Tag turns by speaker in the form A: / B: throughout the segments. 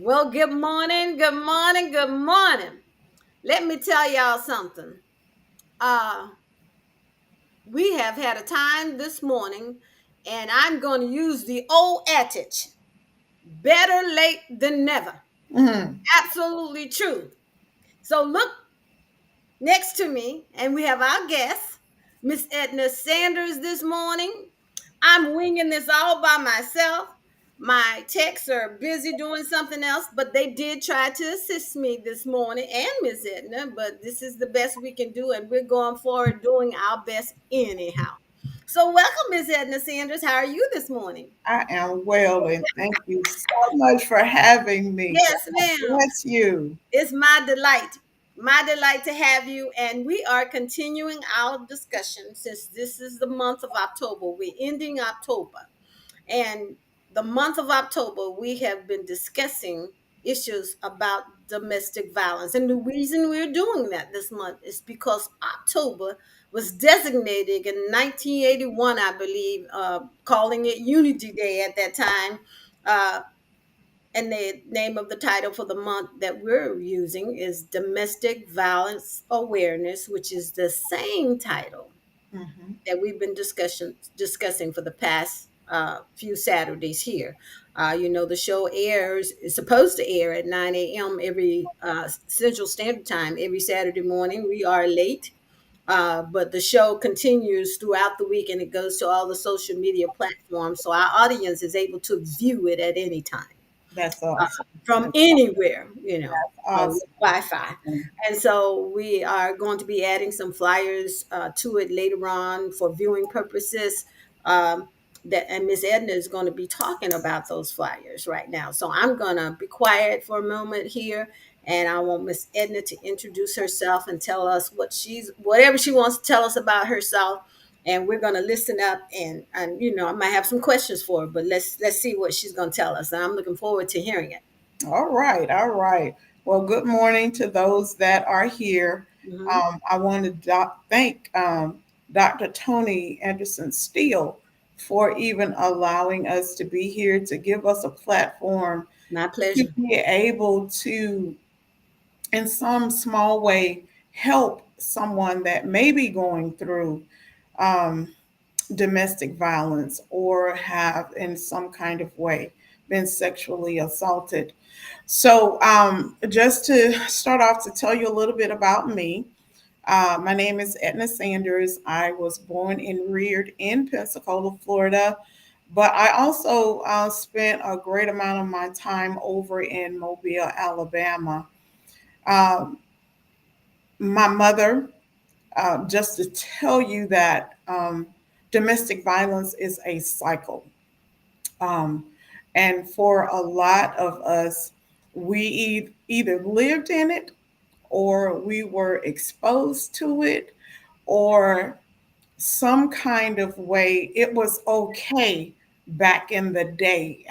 A: Well, good morning, good morning, good morning. Let me tell y'all something. Uh, we have had a time this morning, and I'm going to use the old adage better late than never.
B: Mhm.
A: Absolutely true. So, look next to me, and we have our guest, Miss Edna Sanders, this morning. I'm winging this all by myself. My techs are busy doing something else, but they did try to assist me this morning and Miss Edna, but this is the best we can do, and we're going forward doing our best anyhow. So, welcome, Miss Edna Sanders. How are you this morning?
B: I am well, and thank you so much for having me.
A: Yes,
B: God
A: ma'am.
B: bless you.
A: It's my delight to have you. And we are continuing our discussion since this is the month of October. We're ending October. And the month of October, we have been discussing issues about domestic violence. And the reason we're doing that this month is because October was designated in 1981, I believe, calling it Unity Day at that time. And the name of the title for the month that we're using is Domestic Violence Awareness, which is the same title
B: Mhm.
A: that we've been discussing for the past few Saturdays here. The show is supposed to air at 9 a.m. every Central Standard Time every Saturday morning. We are late, but the show continues throughout the week and it goes to all the social media platforms. So our audience is able to view it at any time
B: That's awesome.
A: from
B: That's
A: anywhere, with
B: awesome.
A: Wi-Fi. And so we are going to be adding some flyers to it later on for viewing purposes. Um, and Miss Edna is going to be talking about those flyers right now. So I'm going to be quiet for a moment here, and I want Miss Edna to introduce herself and tell us whatever she wants to tell us about herself, and we're going to listen up and I might have some questions for her, but let's see what she's going to tell us, and I'm looking forward to hearing it.
B: All right, all right. Well, good morning to those that are here.
A: Hmm.
B: I want to thank Dr. Tonie Anderson-Steele for even allowing us to be here to give us a platform
A: My
B: to
A: pleasure.
B: be able to, in some small way, help someone that may be going through um, domestic violence or have in some kind of way been sexually assaulted. So, just to start off, to tell you a little bit about me, my name is Edna Sanders. I was born and reared in Pensacola, Florida, but I also spent a great amount of my time over in Mobile, Alabama. Um, my mother, just to tell you that domestic violence is a cycle. Um, and for a lot of us, we either lived in it or we were exposed to it or some kind of way it was okay back in the day.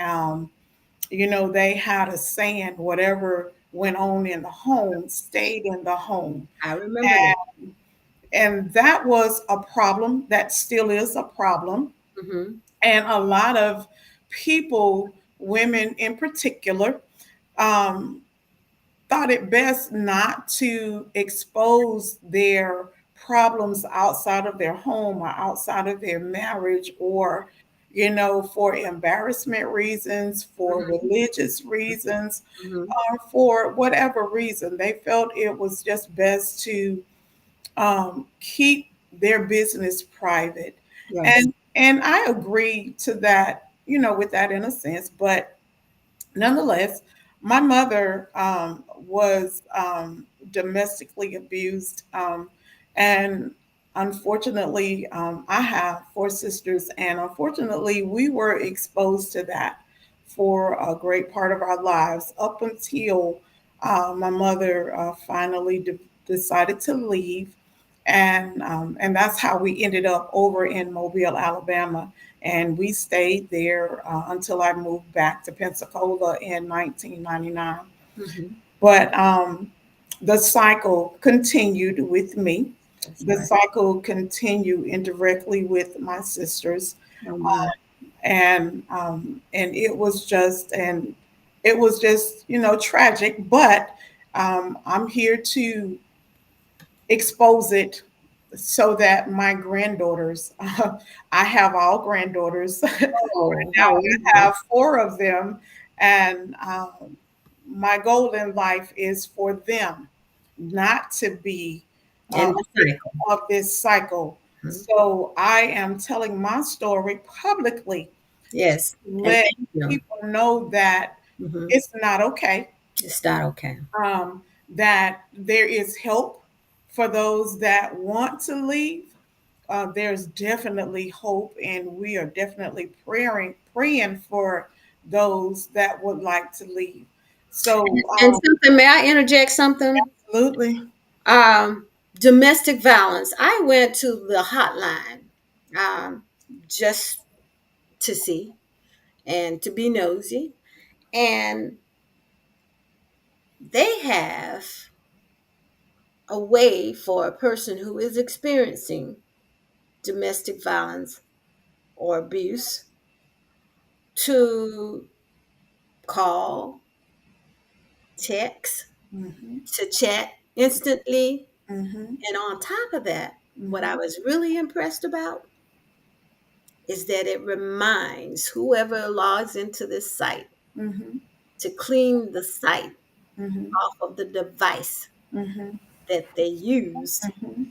B: They had a saying, whatever went on in the home stayed in the home.
A: I remember that.
B: And that was a problem. That still is a problem.
A: Hmm.
B: And a lot of people, women in particular, um, thought it best not to expose their problems outside of their home or outside of their marriage, or for embarrassment reasons, for
A: Hmm.
B: religious reasons,
A: Hmm.
B: or for whatever reason. They felt it was just best to keep their business private.
A: Yes.
B: And I agree to that, with that in a sense. But nonetheless, my mother was domestically abused. And unfortunately, I have four sisters, and unfortunately, we were exposed to that for a great part of our lives up until my mother finally decided to leave. And that's how we ended up over in Mobile, Alabama, and we stayed there until I moved back to Pensacola in 1999.
A: Hmm.
B: But the cycle continued with me.
A: That's
B: The
A: right.
B: cycle continued indirectly with my sisters,
A: Oh my.
B: and it was just an it was just, tragic. But I'm here to expose it so that my granddaughters, I have all granddaughters.
A: Oh,
B: Now
A: oh,
B: I have four of them, and my goal in life is for them not to be
A: in
B: a
A: the
B: victim
A: cycle.
B: of this cycle.
A: Mhm.
B: So I am telling my story publicly to
A: Yes, and
B: let
A: thank you.
B: people know that
A: Hmm.
B: it's not okay,
A: It's not okay.
B: that there is help for those that want to leave. There's definitely hope, and we are definitely praying for those that would like to leave. So,
A: And something, may I interject something?
B: absolutely.
A: Um, Domestic violence. I went to the hotline um, just to see and to be nosy, and they have a way for a person who is experiencing domestic violence or abuse to call, text,
B: Hmm.
A: to chat instantly.
B: Hmm.
A: And on top of that, what I
B: Hmm.
A: was really impressed about is that it reminds whoever logs into this site
B: Hmm.
A: to clean the site
B: Hmm.
A: off of the device
B: Hmm.
A: that they used
B: Hmm.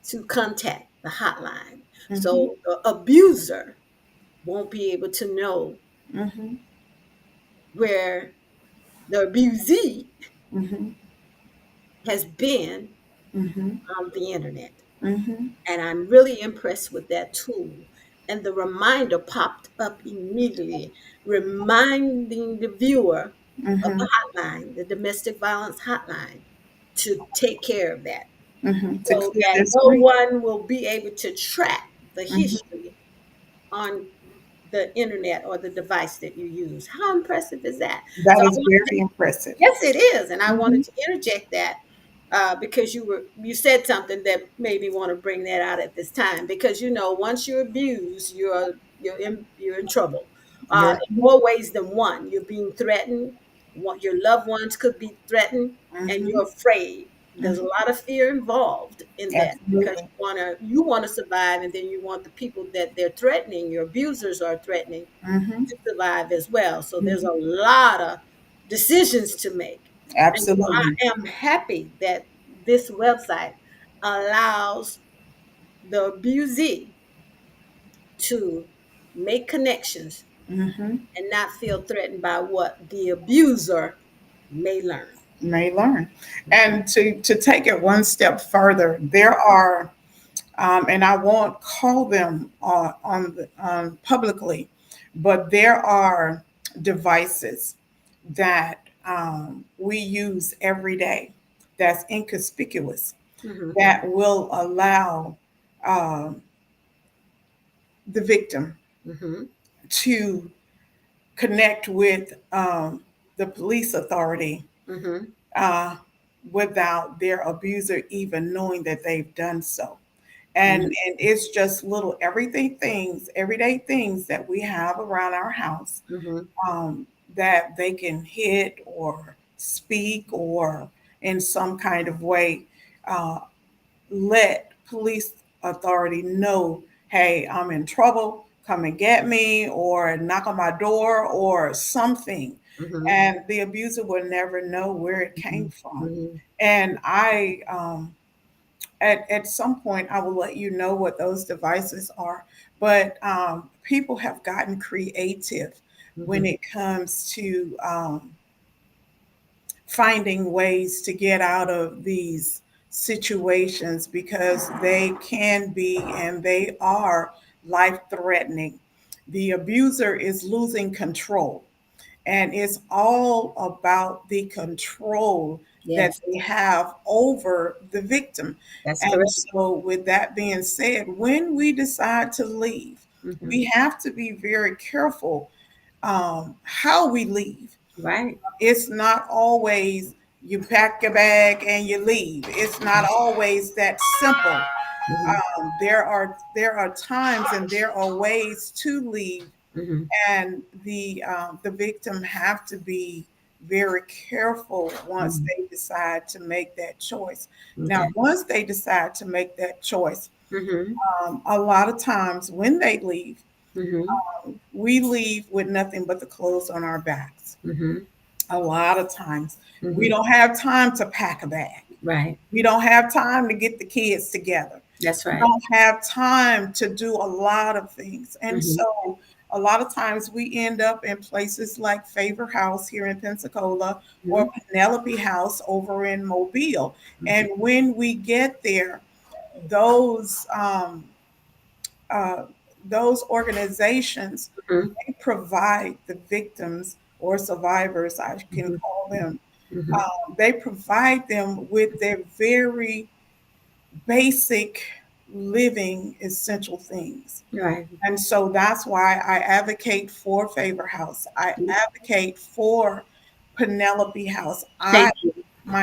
A: to contact the hotline.
B: Hmm.
A: So the abuser won't be able to know
B: Hmm.
A: where the abusee
B: Hmm.
A: has been
B: Hmm.
A: on the internet.
B: Hmm.
A: And I'm really impressed with that tool. And the reminder popped up immediately, reminding the viewer of
B: Hmm.
A: the hotline, the domestic violence hotline, to take care of that
B: To
A: so
B: clear
A: that
B: their
A: no
B: screen.
A: one will be able to track the
B: Hmm.
A: history on the internet or the device that you use. How impressive is that?
B: That
A: So I
B: is
A: wanted to,
B: very impressive.
A: yes, it is, and I
B: Hmm.
A: wanted to interject that because you said something that made me want to bring that out at this time. Because once you're abused, you're in trouble
B: You're.
A: in more ways than one. You're being threatened. Your loved ones could be threatened, and
B: Hmm.
A: you're afraid. There's a
B: Hmm.
A: lot of fear involved in that because
B: Absolutely.
A: you wanna survive, and then you want the people that they're threatening, your abusers are threatening,
B: Hmm.
A: to survive as well. So there's
B: Hmm.
A: a lot of decisions to make. And so
B: Absolutely.
A: I am happy that this website allows the abusee to make connections
B: Hmm.
A: and not feel threatened by what the abuser may learn.
B: May learn. And to take it one step further, there are, and I won't call them on publicly, but there are devices that we use every day that's inconspicuous,
A: Mm-hmm.
B: that will allow um, the victim
A: Mm-hmm.
B: to connect with the police authority
A: Mm-hmm.
B: uh, without their abuser even knowing that they've done so.
A: Mm-hmm.
B: And it's just little everyday things that we have around our house,
A: Mm-hmm.
B: um, that they can hit or speak or in some kind of way uh, let police authority know, hey, I'm in trouble, come and get me, or knock on my door, or something.
A: Mm-hmm.
B: And the abuser will never know where it came from.
A: Mm-hmm.
B: And at some point, I will let you know what those devices are. But people have gotten creative when
A: Mm-hmm.
B: it comes to finding ways to get out of these situations because they can be and they are life threatening. The abuser is losing control, and it's all about the control that
A: Yes,
B: they have over the victim.
A: that's
B: And
A: correct.
B: so, with that being said, when we decide to leave,
A: Mm-hmm.
B: we have to be very careful how we leave.
A: Right.
B: It's not always you pack your bag and you leave. It's not always that simple.
A: Mm-hmm.
B: There are times and there are ways to leave
A: Mhm.
B: and the victim have to be very careful once
A: Mhm.
B: they decide to make that choice. Now,
A: Okay.
B: once they decide to make that choice,
A: Mhm.
B: a lot of times when they leave,
A: Mhm.
B: we leave with nothing but the clothes on our backs.
A: Mhm.
B: A lot of times, we
A: Mhm.
B: don't have time to pack a bag.
A: Right.
B: We don't have time to get the kids together.
A: That's
B: We
A: right.
B: don't have time to do a lot of things. And
A: Mhm.
B: so a lot of times we end up in places like Favor House here in Pensacola or
A: Mhm.
B: Penelope House over in Mobile.
A: Mhm.
B: And when we get there, those uh, those organizations,
A: Mhm.
B: they provide the victims or survivors, I can
A: Mhm.
B: call them,
A: Mhm.
B: they provide them with their very basic living essential things.
A: Right.
B: And so that's why I advocate for Favor House. I advocate for Penelope House. I
A: Thank you. Thank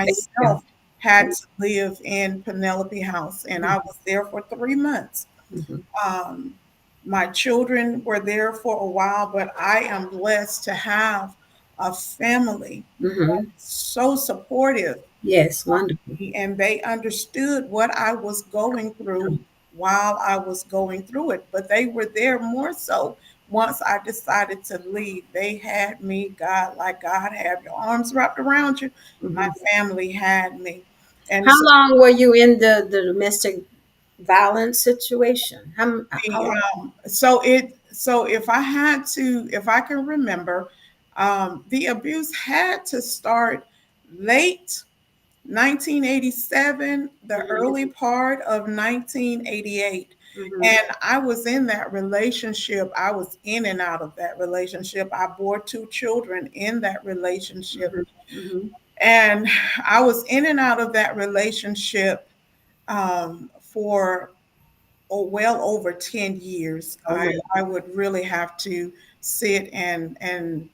A: you.
B: myself had
A: Thank
B: to live in Penelope House, and I
A: you.
B: was there for 3 months.
A: Mhm.
B: Um, my children were there for a while, but I am blessed to have a family
A: Mhm.
B: so supportive,
A: Yes. Wonderful.
B: and they understood what I was going through while I was going through it. But they were there more so once I decided to leave. They had me, God, like God have your arms wrapped around you. My
A: Mhm.
B: family had me. And
A: How
B: so
A: long were you in the domestic violence situation? How
B: the
A: long?
B: so if I had to, if I can remember, the abuse had to start late 1987, the
A: Mhm.
B: early part of 1988.
A: Mhm.
B: And I was in that relationship. I was in and out of that relationship. I bore 2 children in that relationship.
A: Mhm. Mhm.
B: And I was in and out of that relationship for well over 10 years.
A: Oh my.
B: I would really have to sit and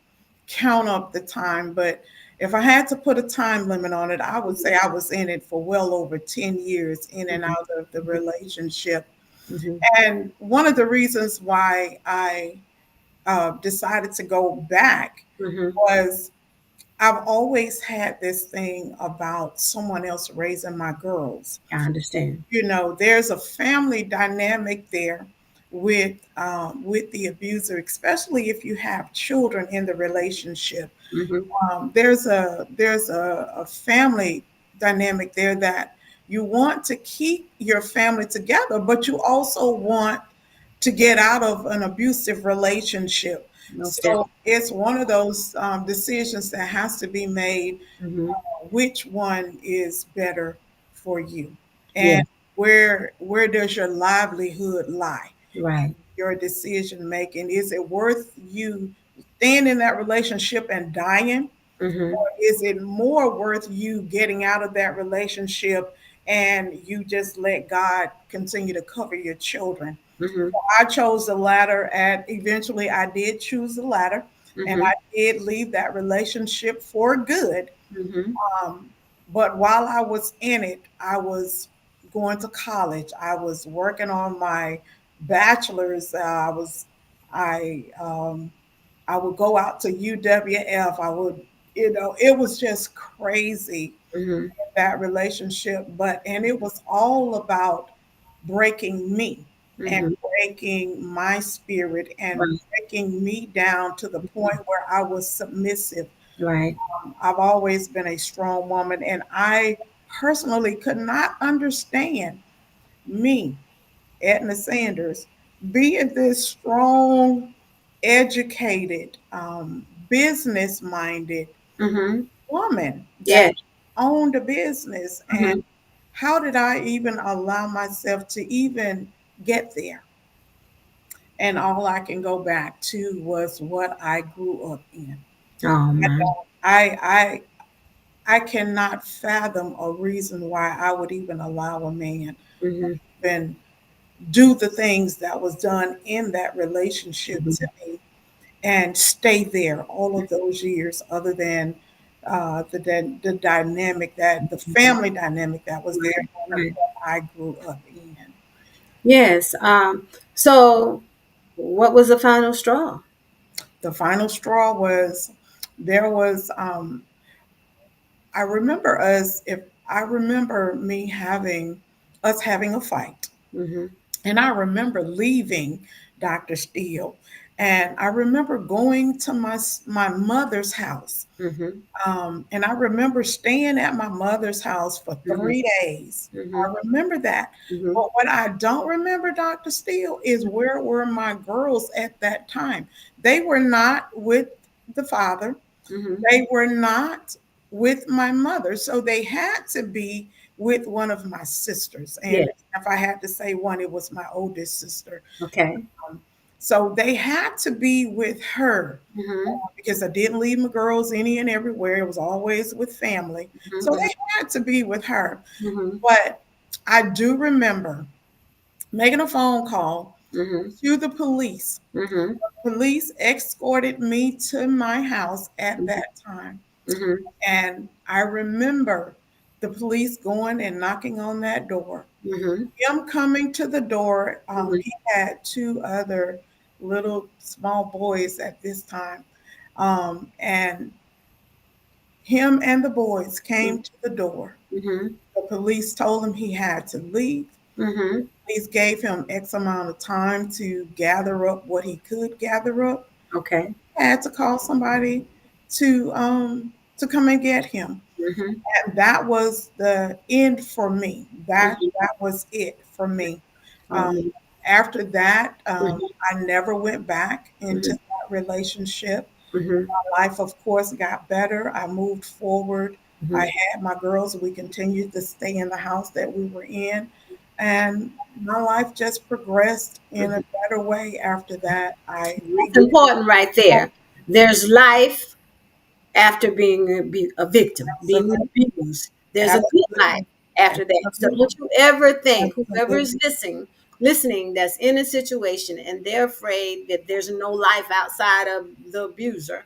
B: count up the time. But if I had to put a time limit on it, I would say I was in it for well over 10 years in and
A: Mhm.
B: out of the
A: Mhm.
B: relationship.
A: Mhm.
B: And one of the reasons why I decided to go back
A: Mhm.
B: was I've always had this thing about someone else raising my girls.
A: I understand.
B: There's a family dynamic there with the abuser, especially if you have children in the relationship.
A: Mhm.
B: There's a family dynamic there that you want to keep your family together, but you also want to get out of an abusive relationship.
A: Most
B: So
A: definitely.
B: it's one of those decisions that has to be made,
A: Mhm.
B: which one is better for you,
A: Yeah.
B: and where does your livelihood lie,
A: Right.
B: your decision making. Is it worth you staying in that relationship and dying,
A: Mhm.
B: or is it more worth you getting out of that relationship and you just let God continue to cover your children?
A: Mhm.
B: I chose the latter, and eventually I did choose the latter, and
A: Mhm.
B: I did leave that relationship for good.
A: Mhm.
B: um, but while I was in it, I was going to college. I was working on my bachelor's. I would go out to UWF. I would, it was just crazy,
A: Mhm.
B: that relationship. And it was all about breaking me and
A: Mhm.
B: breaking my spirit and
A: Right.
B: breaking me down to the point where I was submissive.
A: Right.
B: I've always been a strong woman, and I personally could not understand me, Edna Sanders, being this strong, educated, business minded
A: Mhm.
B: woman that
A: Yes.
B: owned a business. And
A: Mhm.
B: how did I even allow myself to even get there? And all I can go back to was what I grew up in.
A: Oh
B: I
A: my.
B: don't, I cannot fathom a reason why I would even allow a man
A: Mhm.
B: even do the things that was done in that relationship to
A: Mhm.
B: me and stay there all of those years, other than the dynamic, that the family dynamic that was there
A: Right.
B: and
A: Right.
B: what I grew up in.
A: Yes. So, what was the final straw?
B: The final straw was there was I remember us if I remember me having us having a fight.
A: Mhm.
B: And I remember leaving Dr. Steele, and I remember going to my mother's house.
A: Mhm.
B: And I remember staying at my mother's house for
A: Mhm.
B: 3 days.
A: Mhm.
B: I remember that.
A: Mhm.
B: But what I don't remember, Dr. Steele, is where were my girls at that time? They were not with the father.
A: Mhm.
B: They were not with my mother. So they had to be with one of my sisters. And
A: Yes.
B: if I had to say one, it was my oldest sister.
A: Okay.
B: So they had to be with her
A: Mhm.
B: because I didn't leave my girls any and everywhere. It was always with family. So
A: Mhm.
B: they had to be with her.
A: Mhm.
B: But I do remember making a phone call
A: Mhm.
B: to the police.
A: Mhm.
B: Police escorted me to my house at
A: Mhm.
B: that time.
A: Mhm.
B: And I remember the police going and knocking on that door.
A: Mhm.
B: Him coming to the door,
A: Mhm.
B: he had two other little small boys at this time. And him and the boys came to the door.
A: Mhm.
B: The police told him he had to leave.
A: Mhm.
B: Police gave him X amount of time to gather up what he could gather up.
A: Okay.
B: Had to call somebody to come and get him.
A: Mhm.
B: And that was the end for me.
A: Mhm.
B: That was it for me. Um,
A: Mhm.
B: After that,
A: Mhm.
B: I never went back into
A: Mhm.
B: that relationship.
A: Mhm.
B: Life, of course, got better. I moved forward. I
A: Mhm.
B: had my girls. We continued to stay in the house that we were in. And my life just progressed in a
A: Mhm.
B: better way after that. I
A: That's
B: regained
A: important right there. There's life after being a victim, being
B: absolutely,
A: abused. There's a good life
B: absolutely,
A: after that. So
B: absolutely,
A: don't you ever think, whoever is
B: absolutely.
A: listening, that's in a situation and they're afraid that there's no life outside of the abuser,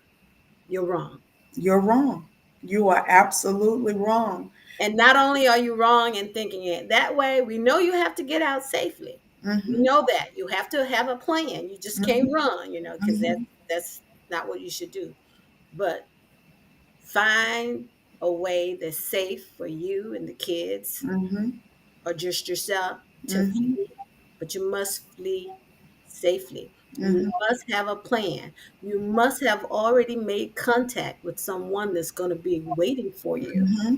A: you're wrong.
B: You're wrong. You are absolutely wrong.
A: And not only are you wrong in thinking it that way, we know you have to get out safely. We
B: Hmm.
A: know that you have to have a plan. You just can't
B: Hmm.
A: run, because
B: Hmm.
A: that's not what you should do. But find a way that's safe for you and the kids
B: Hmm.
A: or just yourself to
B: Hmm.
A: flee. But you must flee safely. You
B: Hmm.
A: must have a plan. You must have already made contact with someone that's going to be waiting for you
B: Hmm.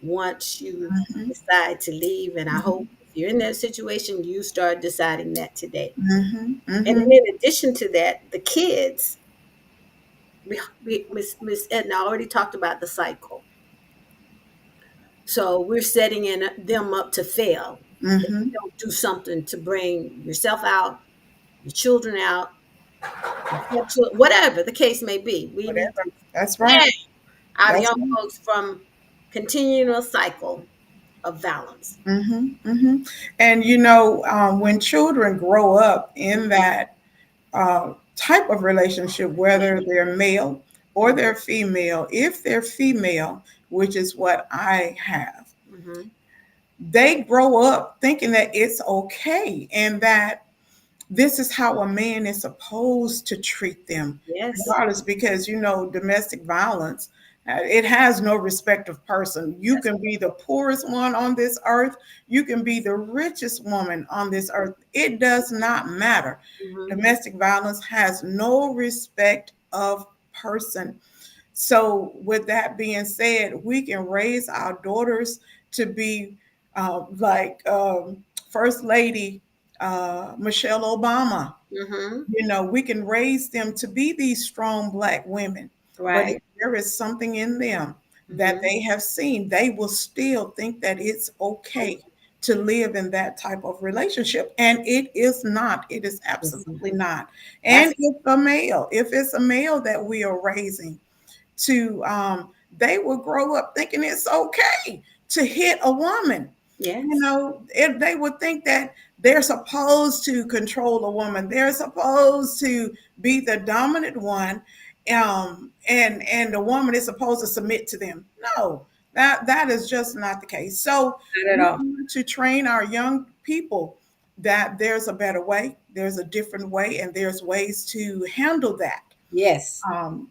A: once you
B: Hmm.
A: decide to leave. And I hope if you're in that situation, you start deciding that today.
B: Hmm.
A: And
B: Hmm.
A: then in addition to that, the kids, Miss Edna already talked about the cycle. So we're setting them up to fail if you
B: Hmm.
A: don't do something to bring yourself out, your children out, whatever the case may be. We need
B: Whatever.
A: to
B: That's right.
A: spare our
B: That's
A: young
B: right.
A: folks from continuing a cycle of violence.
B: Hmm. Hmm. And when children grow up in that type of relationship, whether they're male or they're female, if they're female, which is what I have,
A: Mm-hmm.
B: they grow up thinking that it's okay and that this is how a man is supposed to treat them,
A: Yes,
B: regardless, because domestic violence, it has no respect of person. You
A: that's
B: can be the poorest one on this earth, you can be the richest woman on this earth. It does not matter.
A: mm-hmm.
B: Domestic violence has no respect of person. So, with that being said, we can raise our daughters to be like First Lady Michelle Obama.
A: Mm-hmm.
B: We can raise them to be these strong Black women. But if
A: Right.
B: there is something in them that
A: Mm-hmm.
B: they have seen, they will still think that it's okay to live in that type of relationship. And it is not. It is
A: Listen,
B: absolutely not.
A: that's
B: And if it's a male that we are raising, to they will grow up thinking it's okay to hit a woman.
A: yes.
B: If they would think that they're supposed to control a woman, they're supposed to be the dominant one, and the woman is supposed to submit to them. No, that is just not the case. So
A: Not at
B: we
A: all.
B: want to train our young people that there's a better way, there's a different way, and there's ways to handle that.
A: Yes.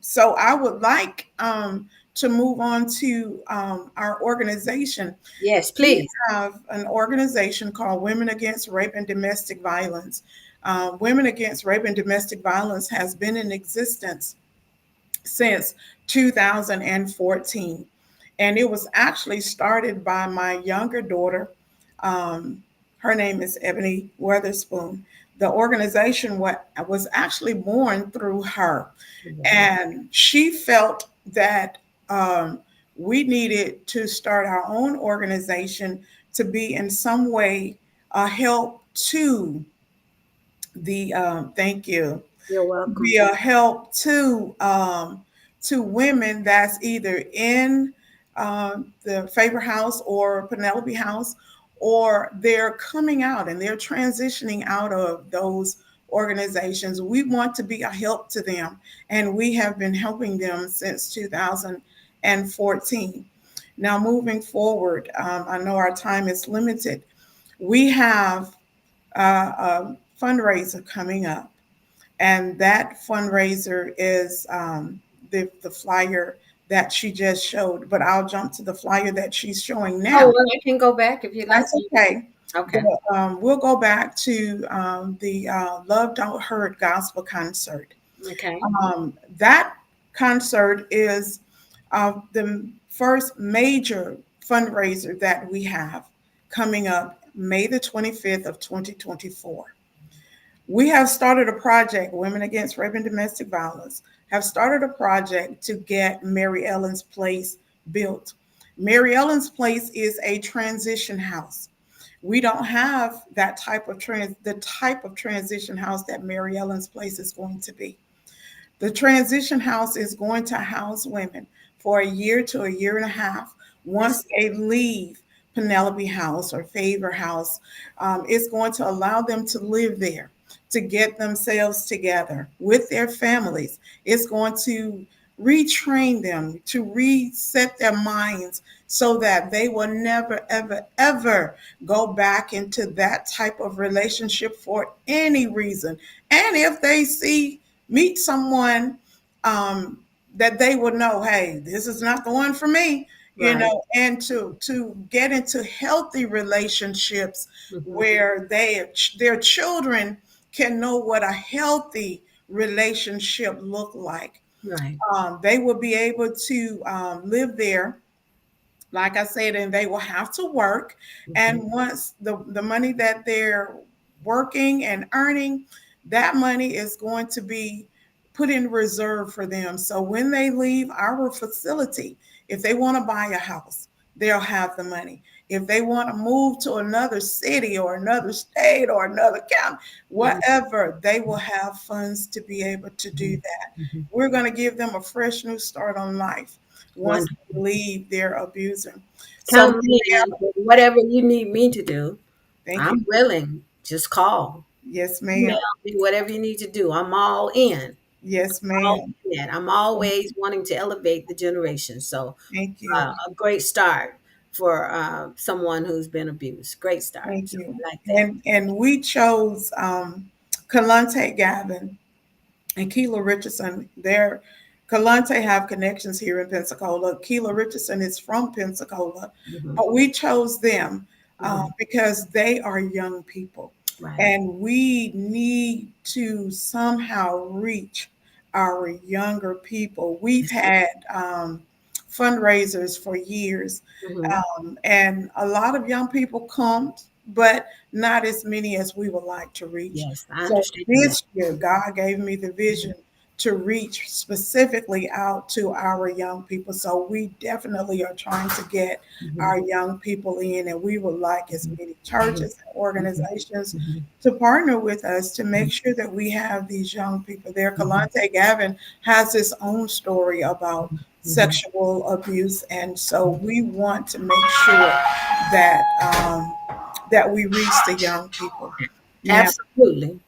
B: So I would like to move on to our organization.
A: Yes,
B: We
A: please.
B: have an organization called Women Against Rape and Domestic Violence. Women Against Rape and Domestic Violence has been in existence since 2014. And it was actually started by my younger daughter. Um, Her name is Ebony Weatherspoon. The organization was actually born through her.
A: Wow.
B: And she felt that we needed to start our own organization to be in some way a help to the thank you,
A: You're welcome.
B: be a help to women that's either in the Favor House or Penelope House, or they're coming out and they're transitioning out of those organizations. We want to be a help to them, and we have been helping them since 2014. Now, moving forward, I know our time is limited. We have a fundraiser coming up, and that fundraiser is the flyer that she just showed. But I'll jump to the flyer that she's showing
A: Oh,
B: now.
A: well, I can go back if you like
B: That's
A: me.
B: okay. But
A: Okay.
B: we'll go back to the Love Don't Hurt gospel concert.
A: Okay.
B: That concert is the first major fundraiser that we have coming up May the 25th of 2024. We have started a project, Women Against Rape and Domestic Violence, have started a project to get Mary Ellen's Place built. Mary Ellen's Place is a transition house. We don't have that the type of transition house that Mary Ellen's Place is going to be. The transition house is going to house women for a year to a year and a half.
A: Yes.
B: Once they leave Penelope House or Favor House, it's going to allow them to live there, to get themselves together with their families. It's going to retrain them, to reset their minds so that they will never, ever, ever go back into that type of relationship for any reason. And if they meet someone that they would know, hey, this is not the one for me,
A: Right.
B: and to get into healthy relationships
A: Hmm.
B: where their children can know what a healthy relationship look like.
A: Right.
B: They will be able to live there, like I said, and they will have to work.
A: Hmm.
B: And once the money that they're working and earning, that money is going to be put in reserve for them. So when they leave our facility, if they want to buy a house, they'll have the money. If they want to move to another city or another state or another county,
A: Hmm.
B: whatever, they will have funds to be able to do that.
A: Hmm.
B: We're going to give them a fresh new start on life once
A: Wonderful.
B: they leave their abusing. So,
A: Count me in. Whatever you need me to do,
B: thank you.
A: I'm willing. Just call.
B: Yes,
A: Email
B: ma'am.
A: me, whatever you need to do. I'm all in.
B: Yes,
A: All
B: ma'am.
A: in. I'm always wanting to elevate the generation. So,
B: Thank you.
A: a great start for someone who's been abused. Great start.
B: Thank
A: So,
B: you.
A: I like that.
B: And we chose Kalante Gavin and Keela Richardson. Their Kalante have connections here in Pensacola. Keela Richardson is from Pensacola,
A: Hmm.
B: but we chose them
A: Hmm.
B: because they are young people,
A: Right.
B: and we need to somehow reach our younger people. We've
A: Yes, ma'am.
B: had fundraisers for years,
A: Hmm.
B: and a lot of young people come, but not as many as we would like to reach.
A: Yes, I
B: So
A: understand that.
B: this year, God gave me the vision to reach specifically out to our young people. So we definitely are trying to get
A: Hmm.
B: our young people in, and we would like as
A: Hmm.
B: many
A: Hmm.
B: churches and organizations
A: Hmm.
B: to partner with us to
A: Hmm.
B: make sure that we have these young people there.
A: Hmm.
B: Kalante Gavin has his own story about
A: Hmm.
B: sexual abuse, and so we want to make sure that that we reach the young people. Now,
A: Absolutely.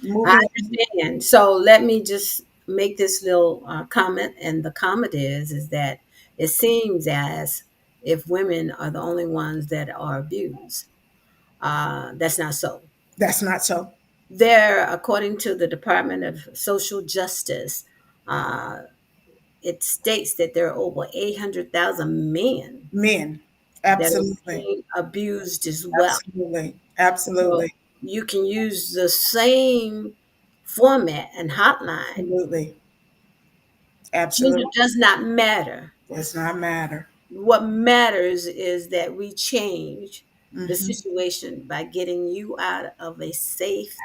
A: I
B: moving on.
A: understand. So let me just make this little comment, and the comment is that it seems as if women are the only ones that are abused. That's not so.
B: That's not so.
A: There, according to the Department of Social Justice, uh, it states that there are over 800,000 men
B: Men.
A: that are
B: Absolutely.
A: being abused as well.
B: Absolutely.
A: So
B: Absolutely.
A: you can use the same format and hotline.
B: Absolutely. Absolutely.
A: Gender does not matter.
B: Does not matter.
A: What matters is that we change the
B: Hmm.
A: situation by getting you out of a safe,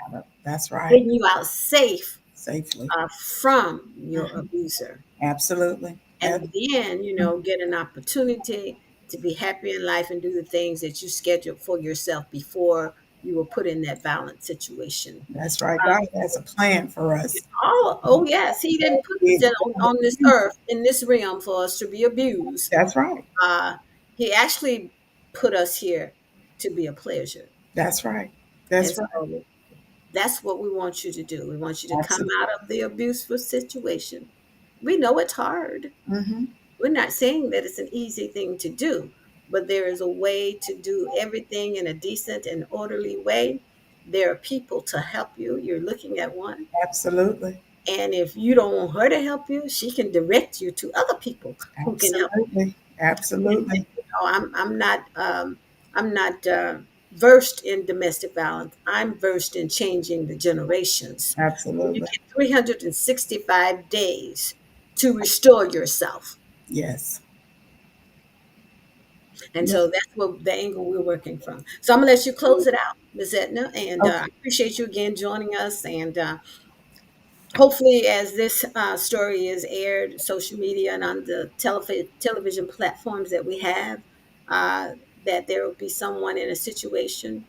B: That's right.
A: getting you out safe
B: Safely.
A: from your
B: Hmm.
A: abuser.
B: Absolutely.
A: And then, get an opportunity to be happy in life and do the things that you scheduled for yourself before you were put in that violent situation.
B: That's right. God has a plan for us.
A: Oh yes, he didn't put us on this earth, in this realm, for us to be abused.
B: That's right.
A: Uh, he actually put us here to be a pleasure.
B: That's right.
A: And
B: That's right.
A: so that's what we want you to do. We want you to come
B: Absolutely.
A: out of the abuseful situation. We know it's hard.
B: Hmm.
A: We're not saying that it's an easy thing to do, but there is a way to do everything in a decent and orderly way. There are people to help you. You're looking at one.
B: Absolutely.
A: And if you don't want her to help you, she can direct you to other people who can help you.
B: Absolutely. Absolutely.
A: I'm not versed in domestic violence. I'm versed in changing the generations. You
B: Absolutely.
A: get 365 days to restore yourself.
B: Yes.
A: And
B: Yeah.
A: so that's what the angle we're working from. So I'm gonna let you close it out, Ms. Etna, and I
B: Okay.
A: appreciate you again joining us. And hopefully, as this story is aired, social media and on the television platforms that we have, uh, that there will be someone in a situation,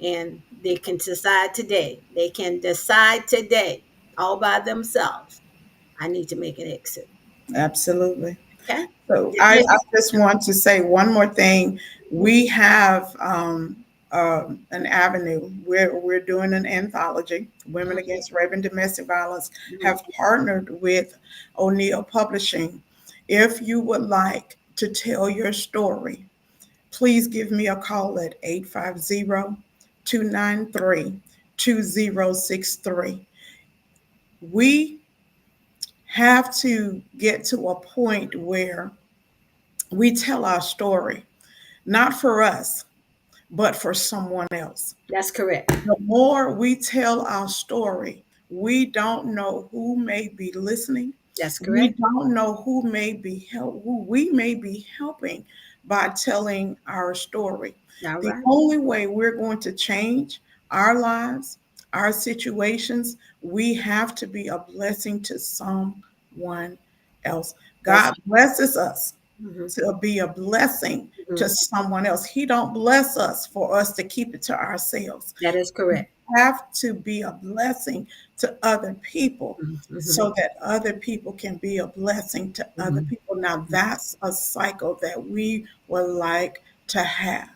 A: and they can decide today. They can decide today, all by themselves. I need to make an exit.
B: Absolutely.
A: Okay.
B: So
A: God
B: I
A: bless
B: just
A: you.
B: want to say one more thing. We have an avenue where we're doing an anthology. Women Against Rape and Domestic Violence
A: Mhm.
B: have partnered with O'Neill Publishing. If you would like to tell your story, please give me a call at 850-293-2063. We have to get to a point where we tell our story, not for us, but for someone else.
A: That's correct.
B: The more we tell our story, we don't know who may be listening.
A: That's
B: We
A: correct.
B: don't know who we may be helping by telling our story.
A: All
B: The
A: right.
B: only way we're going to change our lives, our situations, we have to be a blessing to someone else.
A: That's
B: God blesses us
A: mhm,
B: to be a blessing to
A: mhm.
B: someone else. He don't bless us for us to keep it to ourselves.
A: That is
B: We
A: correct.
B: have to be a blessing to other people
A: Mhm,
B: so
A: mhm,
B: that other people can be a blessing to other
A: mhm,
B: people. Now
A: mhm.
B: that's a cycle that we would like to have.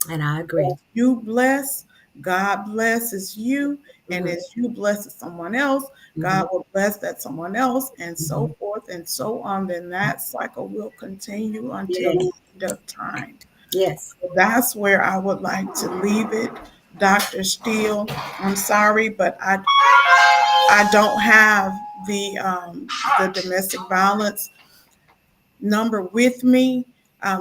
A: And I agree.
B: As you bless, God blesses you. And
A: Mhm,
B: as you bless someone else, God
A: mhm,
B: will bless that someone else, and so
A: mhm.
B: forth and so on. Then that cycle will continue until
A: Yes.
B: the end of time.
A: Yes.
B: So that's where I would like to leave it, Dr. Steele. I'm sorry, but I don't have the domestic violence number with me.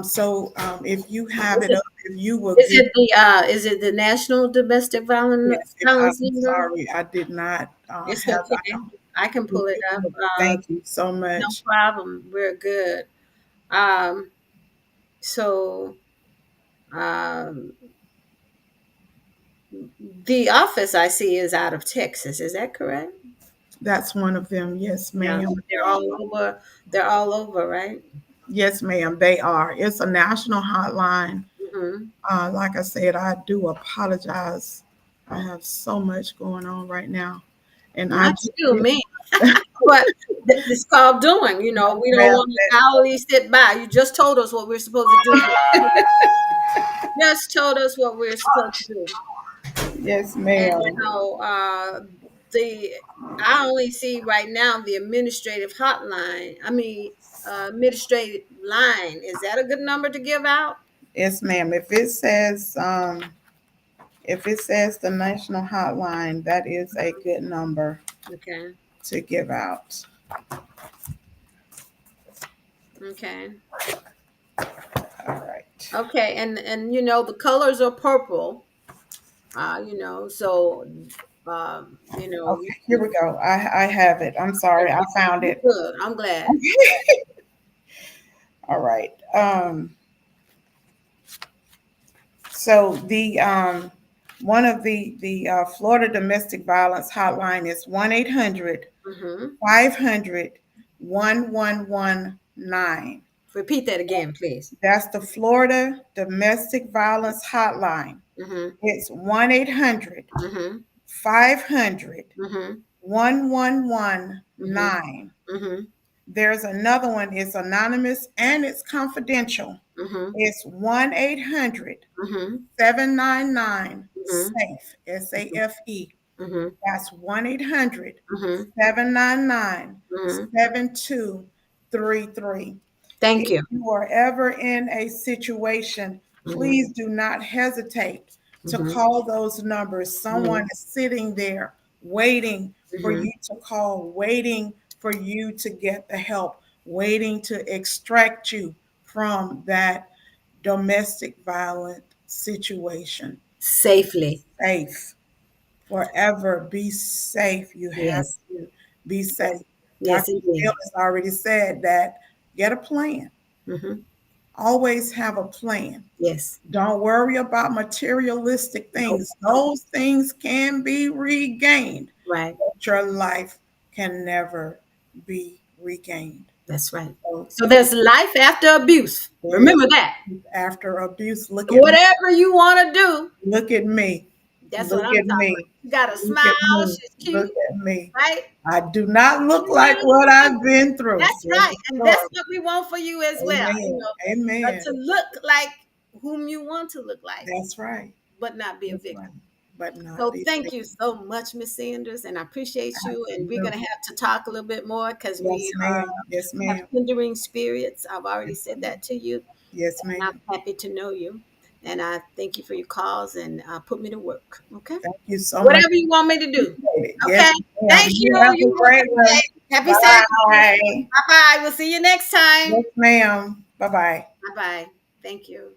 B: So if you have
A: Is
B: it
A: it,
B: up, if you will
A: is
B: give.
A: it the National Domestic
B: Yes,
A: Violence
B: I'm
A: number?
B: sorry, I did not
A: It's
B: have. I
A: okay. I can pull it up.
B: don't. Thank you so
A: No
B: much.
A: problem. We're good. Um, so um, the office I see is out of Texas. Is that correct?
B: That's one of them. Yes,
A: Yeah,
B: ma'am.
A: but they're all over. They're all over, right?
B: Yes, ma'am. They are. It's a national hotline.
A: Hmm.
B: Like I said, I do apologize. I have so much going on right now, and I
A: Not
B: just
A: you,
B: did.
A: me. But this called doing. We don't
B: Ma'am,
A: want to hourly sit by. You just told us what we're supposed to do. Just told us what we're supposed to do.
B: yes,
A: And
B: ma'am.
A: the I only see right now the administrative hotline. I mean, administrative line. Is that a good number to give out?
B: Yes, ma'am. If it says the national hotline, that is a good number
A: Okay.
B: to give out.
A: Okay.
B: All right.
A: Okay. And the colors are purple. So
B: Okay, here we go. I have it. I'm sorry, I found
A: you
B: it.
A: good. I'm glad.
B: All right. So the one of the Florida domestic violence hotline is 1-800
A: Mm-hmm.
B: 500 1119.
A: Repeat that again, please.
B: That's the Florida domestic violence hotline.
A: Mm-hmm.
B: It's 1-800
A: Mm-hmm.
B: 500
A: Mm-hmm.
B: 1119.
A: Mm-hmm. Mm-hmm.
B: There's another one, it's anonymous and it's confidential.
A: Mm-hmm.
B: It's 1-800
A: Mm-hmm.
B: 799
A: Mm-hmm.
B: SAFE, SAFE.
A: Mm-hmm.
B: That's 1-800
A: Mm-hmm.
B: 799
A: Mm-hmm.
B: 7233.
A: Thank
B: If
A: you.
B: you are ever in a situation,
A: Mm-hmm.
B: please do not hesitate to
A: Mm-hmm.
B: call those numbers. Someone
A: Mm-hmm.
B: is sitting there waiting for
A: Mm-hmm.
B: you to call, waiting for you to get the help, waiting to extract you from that domestic violent situation. Be
A: Safely.
B: safe forever. Be safe. You have
A: Yes.
B: to be
A: Yes.
B: safe.
A: Yes,
B: Dr. Steele
A: indeed.
B: has already said that get a plan.
A: Mm-hmm.
B: Always have a plan.
A: Yes.
B: Don't worry about materialistic
A: Nope.
B: things.
A: Nope.
B: Those things can be regained,
A: Right.
B: but your life can never be regained.
A: That's right.
B: So
A: So there's life after abuse.
B: there is
A: Remember that.
B: after abuse. Look at me.
A: Whatever you want to do,
B: Look at me.
A: that's what
B: Look
A: I'm
B: at
A: talking about.
B: me.
A: You got a
B: Look
A: smile.
B: at me.
A: She's
B: Look
A: cute,
B: at me.
A: right?
B: I do not look
A: You
B: like what I've been through.
A: That's
B: There's
A: right.
B: a
A: And that's
B: story.
A: what we want for you as well.
B: Amen. Amen.
A: To look like whom you want to look like,
B: That's right.
A: but not be a
B: That's right.
A: victim.
B: But not
A: So
B: be
A: thank you
B: sick.
A: so much, Miss Sanders, and I appreciate you. And we're gonna
B: Absolutely.
A: have to talk a little bit more because
B: Yes, ma'am. Yes,
A: we have
B: ma'am.
A: hindering spirits. I've already said that to you,
B: Yes,
A: and
B: ma'am.
A: I'm happy to know you. And I thank you for your calls and put me to work. Okay.
B: Thank you so much.
A: Whatever you want me to do.
B: Appreciate it. Yes,
A: Okay.
B: ma'am.
A: Thank you.
B: You have
A: You
B: a
A: have a
B: great
A: good
B: one.
A: day. Happy Saturday.
B: Bye.
A: Bye bye. We'll see you next time.
B: Yes, ma'am. Bye bye.
A: Bye bye. Thank you.